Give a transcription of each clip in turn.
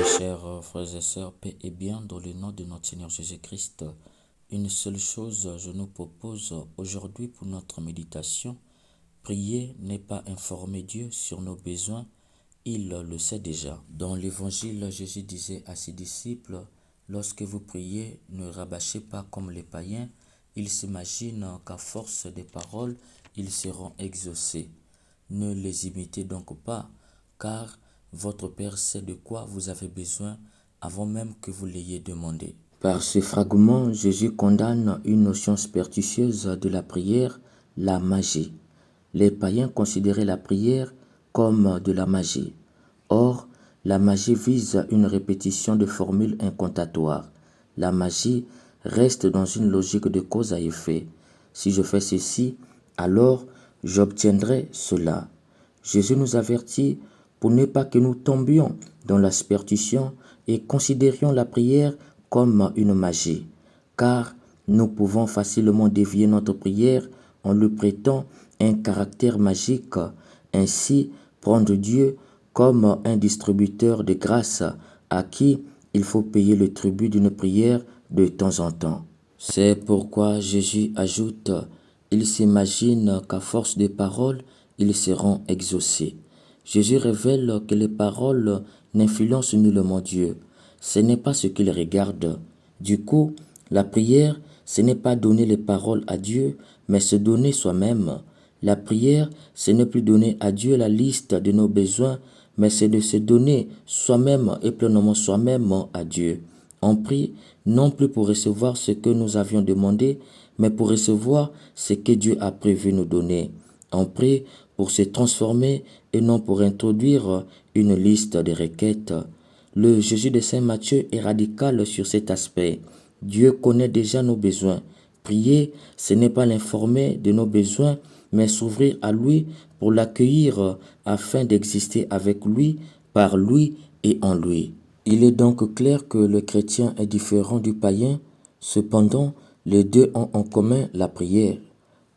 Mes chers frères et sœurs, paix et bien dans le nom de notre Seigneur Jésus-Christ. Une seule chose je nous propose aujourd'hui pour notre méditation. Prier n'est pas informer Dieu sur nos besoins, il le sait déjà. Dans l'évangile, Jésus disait à ses disciples, lorsque vous priez, ne rabâchez pas comme les païens, ils s'imaginent qu'à force des paroles, ils seront exaucés. Ne les imitez donc pas, car votre Père sait de quoi vous avez besoin avant même que vous l'ayez demandé. Par ce fragment, Jésus condamne une notion superstitieuse de la prière, la magie. Les païens considéraient la prière comme de la magie. Or, la magie vise une répétition de formules incantatoires. La magie reste dans une logique de cause à effet. Si je fais ceci, alors j'obtiendrai cela. Jésus nous avertit pour ne pas que nous tombions dans la superstition et considérions la prière comme une magie, car nous pouvons facilement dévier notre prière en lui prêtant un caractère magique, ainsi prendre Dieu comme un distributeur de grâce à qui il faut payer le tribut d'une prière de temps en temps. C'est pourquoi Jésus ajoute, ils s'imaginent qu'à force de paroles, ils seront exaucés. Jésus révèle que les paroles n'influencent nullement Dieu. Ce n'est pas ce qu'il regarde. Du coup, la prière, ce n'est pas donner les paroles à Dieu, mais se donner soi-même. La prière, ce n'est plus donner à Dieu la liste de nos besoins, mais c'est de se donner soi-même et pleinement soi-même à Dieu. On prie non plus pour recevoir ce que nous avions demandé, mais pour recevoir ce que Dieu a prévu nous donner. On prie pour se transformer et non pour introduire une liste de requêtes. Le Jésus de Saint Matthieu est radical sur cet aspect. Dieu connaît déjà nos besoins. Prier, ce n'est pas l'informer de nos besoins, mais s'ouvrir à lui pour l'accueillir afin d'exister avec lui, par lui et en lui. Il est donc clair que le chrétien est différent du païen, cependant les deux ont en commun la prière.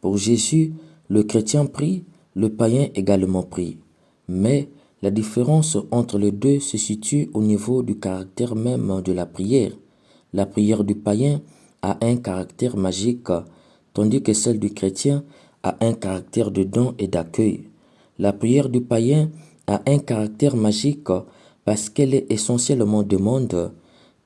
Pour Jésus, le chrétien prie, le païen également prie. Mais la différence entre les deux se situe au niveau du caractère même de la prière. La prière du païen a un caractère magique, tandis que celle du chrétien a un caractère de don et d'accueil. La prière du païen a un caractère magique parce qu'elle est essentiellement demande,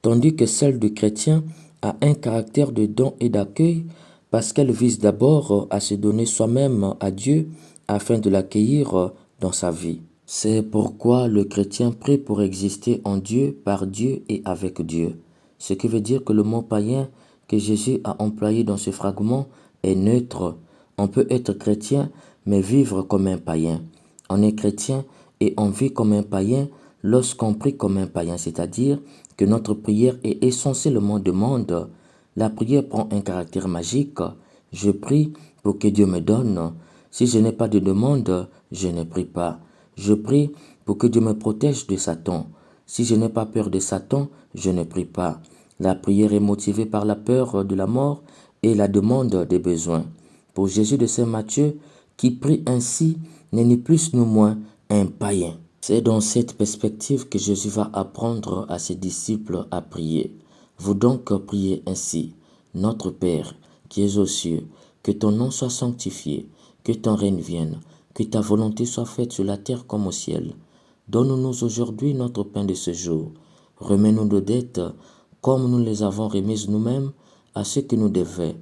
tandis que celle du chrétien a un caractère de don et d'accueil parce qu'elle vise d'abord à se donner soi-même à Dieu afin de l'accueillir dans sa vie. C'est pourquoi le chrétien prie pour exister en Dieu, par Dieu et avec Dieu. Ce qui veut dire que le mot païen que Jésus a employé dans ce fragment est neutre. On peut être chrétien mais vivre comme un païen. On est chrétien et on vit comme un païen lorsqu'on prie comme un païen, c'est-à-dire que notre prière est essentiellement demande. La prière prend un caractère magique. Je prie pour que Dieu me donne. Si je n'ai pas de demande, je ne prie pas. Je prie pour que Dieu me protège de Satan. Si je n'ai pas peur de Satan, je ne prie pas. La prière est motivée par la peur de la mort et la demande des besoins. Pour Jésus de Saint Matthieu, qui prie ainsi, n'est ni plus ni moins un païen. C'est dans cette perspective que Jésus va apprendre à ses disciples à prier. Vous donc priez ainsi. Notre Père, qui es aux cieux, que ton nom soit sanctifié, que ton règne vienne, que ta volonté soit faite sur la terre comme au ciel. Donne-nous aujourd'hui notre pain de ce jour. Remets-nous nos dettes comme nous les avons remises nous-mêmes à ceux qui nous devaient.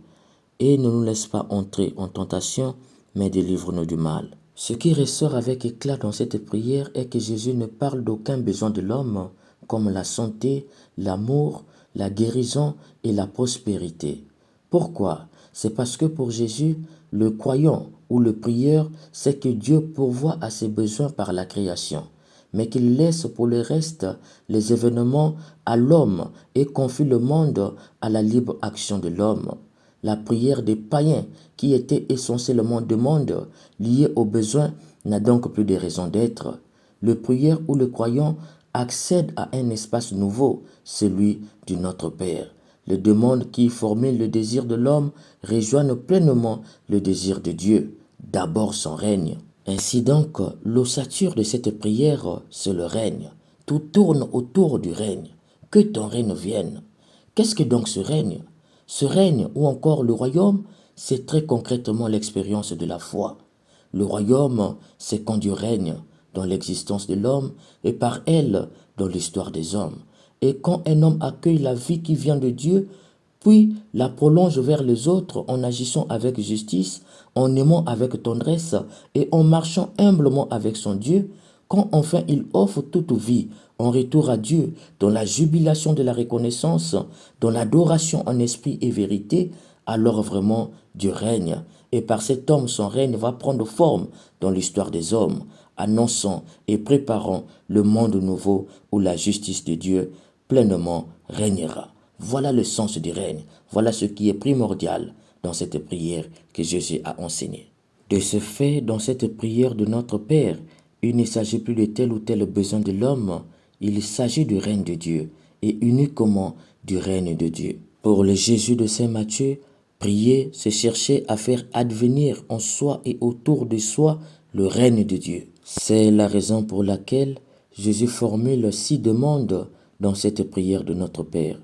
Et ne nous laisse pas entrer en tentation, mais délivre-nous du mal. Ce qui ressort avec éclat dans cette prière est que Jésus ne parle d'aucun besoin de l'homme, comme la santé, l'amour, la guérison et la prospérité. Pourquoi? C'est parce que pour Jésus, le croyant ou le prieur sait que Dieu pourvoit à ses besoins par la création, mais qu'il laisse pour le reste les événements à l'homme et confie le monde à la libre action de l'homme. La prière des païens, qui était essentiellement demande, liée aux besoins, n'a donc plus de raison d'être. Le prieur ou le croyant accède à un espace nouveau, celui du Notre Père. Les demandes qui formulent le désir de l'homme rejoignent pleinement le désir de Dieu, d'abord son règne. Ainsi donc, l'ossature de cette prière, c'est le règne, Tout tourne autour du règne. Que ton règne vienne. Qu'est-ce que donc ce règne? Ce règne, ou encore le royaume, c'est très concrètement l'expérience de la foi. Le royaume, c'est quand Dieu règne dans l'existence de l'homme et par elle dans l'histoire des hommes. Et quand un homme accueille la vie qui vient de Dieu, puis la prolonge vers les autres en agissant avec justice, en aimant avec tendresse et en marchant humblement avec son Dieu, quand enfin il offre toute vie en retour à Dieu, dans la jubilation de la reconnaissance, dans l'adoration en esprit et vérité, alors vraiment Dieu règne. Et par cet homme, son règne va prendre forme dans l'histoire des hommes, annonçant et préparant le monde nouveau où la justice de Dieu pleinement régnera. Voilà le sens du règne. Voilà ce qui est primordial dans cette prière que Jésus a enseignée. De ce fait, dans cette prière de notre Père, il ne s'agit plus de tel ou tel besoin de l'homme, il s'agit du règne de Dieu et uniquement du règne de Dieu. Pour le Jésus de Saint Matthieu, prier, c'est chercher à faire advenir en soi et autour de soi le règne de Dieu. C'est la raison pour laquelle Jésus formule 6 demandes dans cette prière de notre Père.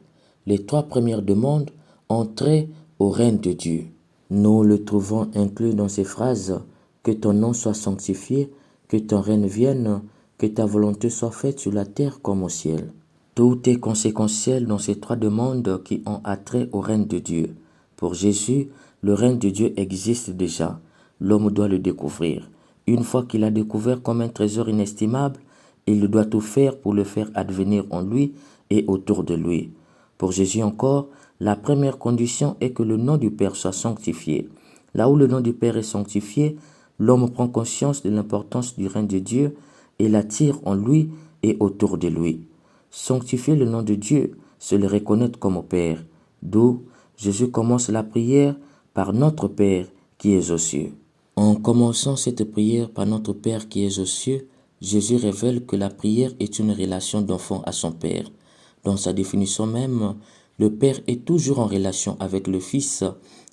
Les 3 premières demandes ont trait au règne de Dieu. Nous le trouvons inclus dans ces phrases « Que ton nom soit sanctifié, que ton règne vienne, que ta volonté soit faite sur la terre comme au ciel. » Tout est conséquentiel dans ces 3 demandes qui ont attrait au règne de Dieu. Pour Jésus, le règne de Dieu existe déjà. L'homme doit le découvrir. Une fois qu'il a découvert comme un trésor inestimable, il doit tout faire pour le faire advenir en lui et autour de lui. Pour Jésus encore, la première condition est que le nom du Père soit sanctifié. Là où le nom du Père est sanctifié, l'homme prend conscience de l'importance du règne de Dieu et l'attire en lui et autour de lui. Sanctifier le nom de Dieu, c'est le reconnaître comme Père. D'où Jésus commence la prière par notre Père qui est aux cieux. En commençant cette prière par notre Père qui est aux cieux, Jésus révèle que la prière est une relation d'enfant à son Père. Dans sa définition même, le Père est toujours en relation avec le Fils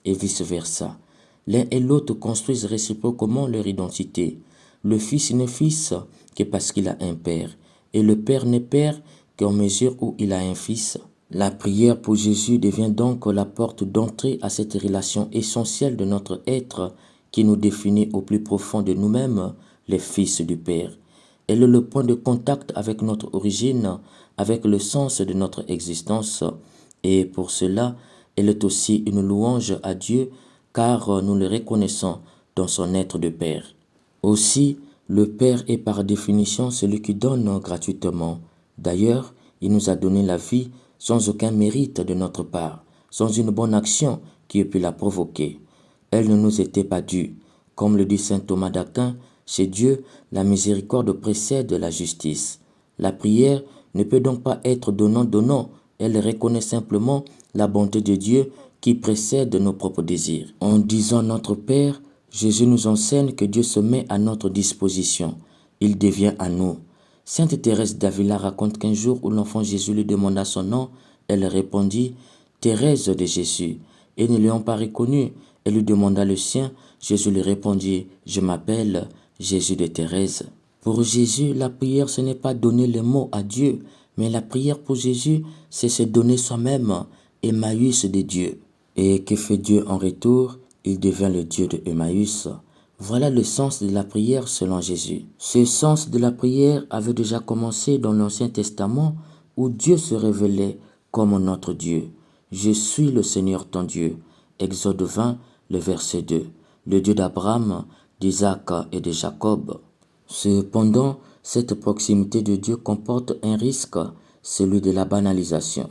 et vice-versa. L'un et l'autre construisent réciproquement leur identité. Le Fils n'est fils que parce qu'il a un Père, et le Père n'est Père qu'en mesure où il a un Fils. La prière pour Jésus devient donc la porte d'entrée à cette relation essentielle de notre être qui nous définit au plus profond de nous-mêmes, les fils du Père. Elle est le point de contact avec notre origine, avec le sens de notre existence, et pour cela, elle est aussi une louange à Dieu, car nous le reconnaissons dans son être de Père. Aussi, le Père est par définition celui qui donne gratuitement. D'ailleurs, il nous a donné la vie sans aucun mérite de notre part, sans une bonne action qui ait pu la provoquer. Elle ne nous était pas due. Comme le dit saint Thomas d'Aquin, chez Dieu, la miséricorde précède la justice. La prière ne peut donc pas être donnant-donnant. Elle reconnaît simplement la bonté de Dieu qui précède nos propres désirs. En disant notre Père, Jésus nous enseigne que Dieu se met à notre disposition. Il devient à nous. Sainte Thérèse d'Avila raconte qu'un jour où l'enfant Jésus lui demanda son nom, elle répondit « Thérèse de Jésus ». Et ne l'ayant pas reconnu, elle lui demanda le sien. Jésus lui répondit « Je m'appelle Jésus de Thérèse ». Pour Jésus, la prière, ce n'est pas donner les mots à Dieu, mais la prière pour Jésus, c'est se donner soi-même, Emmaüs de Dieu. Et que fait Dieu en retour? Il devient le Dieu de Emmaüs. Voilà le sens de la prière selon Jésus. Ce sens de la prière avait déjà commencé dans l'Ancien Testament où Dieu se révélait comme notre Dieu. Je suis le Seigneur ton Dieu. Exode 20, le verset 2. Le Dieu d'Abraham, d'Isaac et de Jacob. Cependant, cette proximité de Dieu comporte un risque, celui de la banalisation.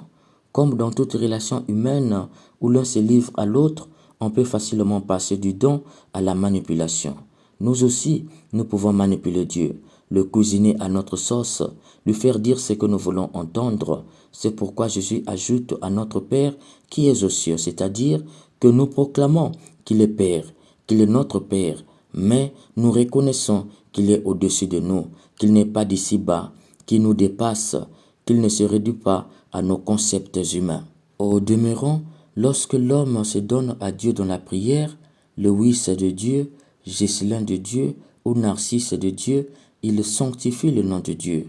Comme dans toute relation humaine où l'un se livre à l'autre, on peut facilement passer du don à la manipulation. Nous aussi, nous pouvons manipuler Dieu, le cuisiner à notre sauce, lui faire dire ce que nous voulons entendre. C'est pourquoi Jésus ajoute à notre Père qui est aux cieux, c'est-à-dire que nous proclamons qu'il est Père, qu'il est notre Père, mais nous reconnaissons qu'il est au-dessus de nous, qu'il n'est pas d'ici-bas, qu'il nous dépasse, qu'il ne se réduit pas à nos concepts humains. Au demeurant, lorsque l'homme se donne à Dieu dans la prière, Louis de Dieu, Ghislain de Dieu ou Narcisse de Dieu, il sanctifie le nom de Dieu.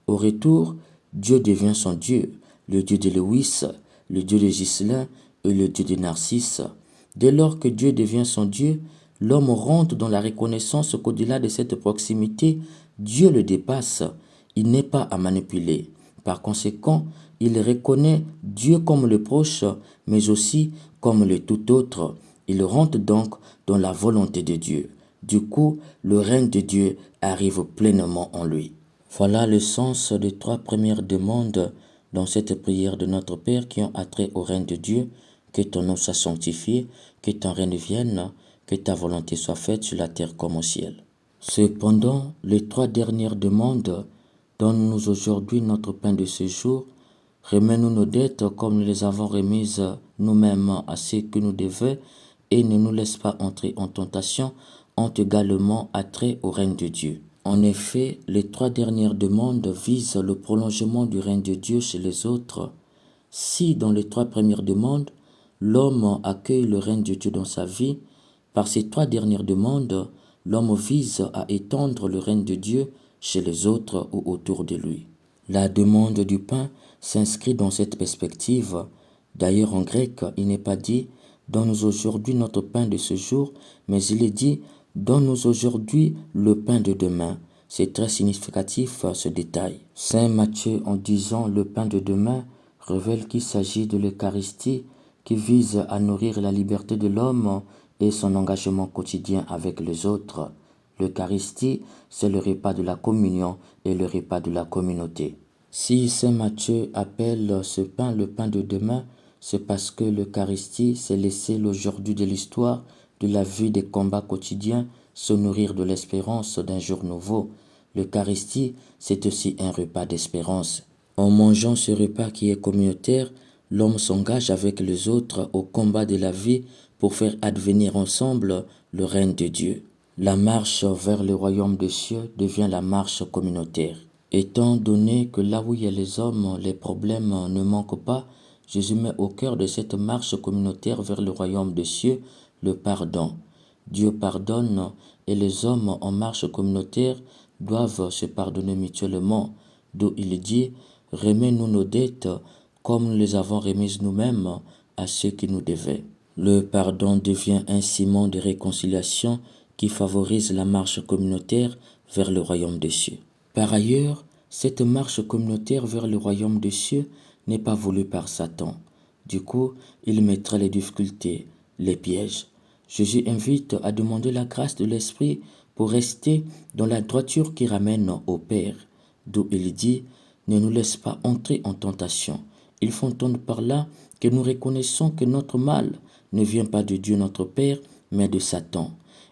Au retour, Dieu devient son Dieu, le Dieu de Lewis, le Dieu de Ghislain et le Dieu de Narcisse. Dès lors que Dieu devient son Dieu, l'homme rentre dans la reconnaissance qu'au-delà de cette proximité, Dieu le dépasse. Il n'est pas à manipuler. Par conséquent, il reconnaît Dieu comme le proche, mais aussi comme le tout autre. Il rentre donc dans la volonté de Dieu. Du coup, le règne de Dieu arrive pleinement en lui. Voilà le sens des 3 premières demandes dans cette prière de notre Père qui ont attrait au règne de Dieu. Que ton nom soit sanctifié, que ton règne vienne, que ta volonté soit faite sur la terre comme au ciel. Cependant, les 3 dernières demandes: donne-nous aujourd'hui notre pain de ce jour, remets-nous nos dettes comme nous les avons remises nous-mêmes à ceux qui nous devaient, et ne nous laisse pas entrer en tentation, ont également attrait au règne de Dieu. En effet, les 3 dernières demandes visent le prolongement du règne de Dieu chez les autres. Si dans les 3 premières demandes, l'homme accueille le règne de Dieu dans sa vie, par ces 3 dernières demandes, l'homme vise à étendre le règne de Dieu chez les autres ou autour de lui. La demande du pain s'inscrit dans cette perspective. D'ailleurs, en grec, il n'est pas dit « donne-nous aujourd'hui notre pain de ce jour », mais il est dit « donne-nous aujourd'hui le pain de demain ». C'est très significatif ce détail. Saint Matthieu, en disant le pain de demain, révèle qu'il s'agit de l'Eucharistie qui vise à nourrir la liberté de l'homme et son engagement quotidien avec les autres. L'Eucharistie, c'est le repas de la communion et le repas de la communauté. Si Saint Matthieu appelle ce pain le pain de demain, c'est parce que l'Eucharistie, c'est laisser l'aujourd'hui de l'histoire, de la vie des combats quotidiens, se nourrir de l'espérance d'un jour nouveau. L'Eucharistie, c'est aussi un repas d'espérance. En mangeant ce repas qui est communautaire, l'homme s'engage avec les autres au combat de la vie pour faire advenir ensemble le règne de Dieu. La marche vers le royaume des cieux devient la marche communautaire. Étant donné que là où il y a les hommes, les problèmes ne manquent pas, Jésus met au cœur de cette marche communautaire vers le royaume des cieux le pardon. Dieu pardonne et les hommes en marche communautaire doivent se pardonner mutuellement, d'où il dit « remets-nous nos dettes comme nous les avons remises nous-mêmes à ceux qui nous devaient ». Le pardon devient un ciment de réconciliation qui favorise la marche communautaire vers le royaume des cieux. Par ailleurs, cette marche communautaire vers le royaume des cieux n'est pas voulue par Satan. Du coup, il mettra les difficultés, les pièges. Jésus invite à demander la grâce de l'Esprit pour rester dans la droiture qui ramène au Père, d'où il dit « Ne nous laisse pas entrer en tentation ». Il faut entendre par là que nous reconnaissons que notre mal ne vient pas de Dieu notre Père, mais de Satan.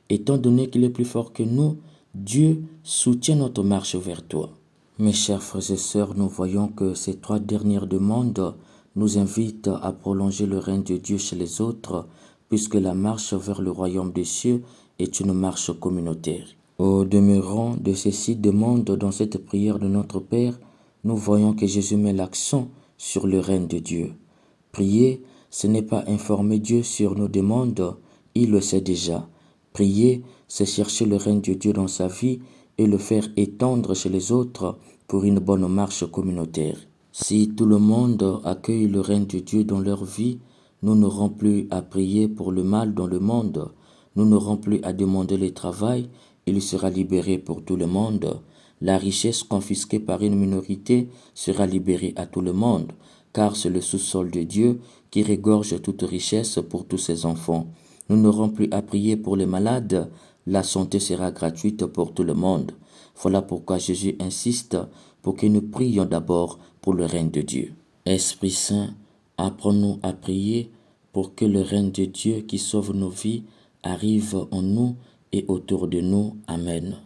Étant donné qu'il est plus fort que nous, Dieu soutient notre marche vers toi. Mes chers frères et sœurs, nous voyons que ces 3 dernières demandes nous invitent à prolonger le règne de Dieu chez les autres, puisque la marche vers le royaume des cieux est une marche communautaire. Au demeurant de ces 6 demandes dans cette prière de notre Père, nous voyons que Jésus met l'accent sur le règne de Dieu. Prier, ce n'est pas informer Dieu sur nos demandes, il le sait déjà. Prier, c'est chercher le règne de Dieu dans sa vie et le faire étendre chez les autres pour une bonne marche communautaire. Si tout le monde accueille le règne de Dieu dans leur vie, nous n'aurons plus à prier pour le mal dans le monde. Nous n'aurons plus à demander le travail, il sera libéré pour tout le monde. La richesse confisquée par une minorité sera libérée à tout le monde, car c'est le sous-sol de Dieu qui regorge toute richesse pour tous ses enfants. Nous n'aurons plus à prier pour les malades, la santé sera gratuite pour tout le monde. Voilà pourquoi Jésus insiste pour que nous prions d'abord pour le règne de Dieu. Esprit Saint, apprends-nous à prier pour que le règne de Dieu qui sauve nos vies arrive en nous et autour de nous. Amen.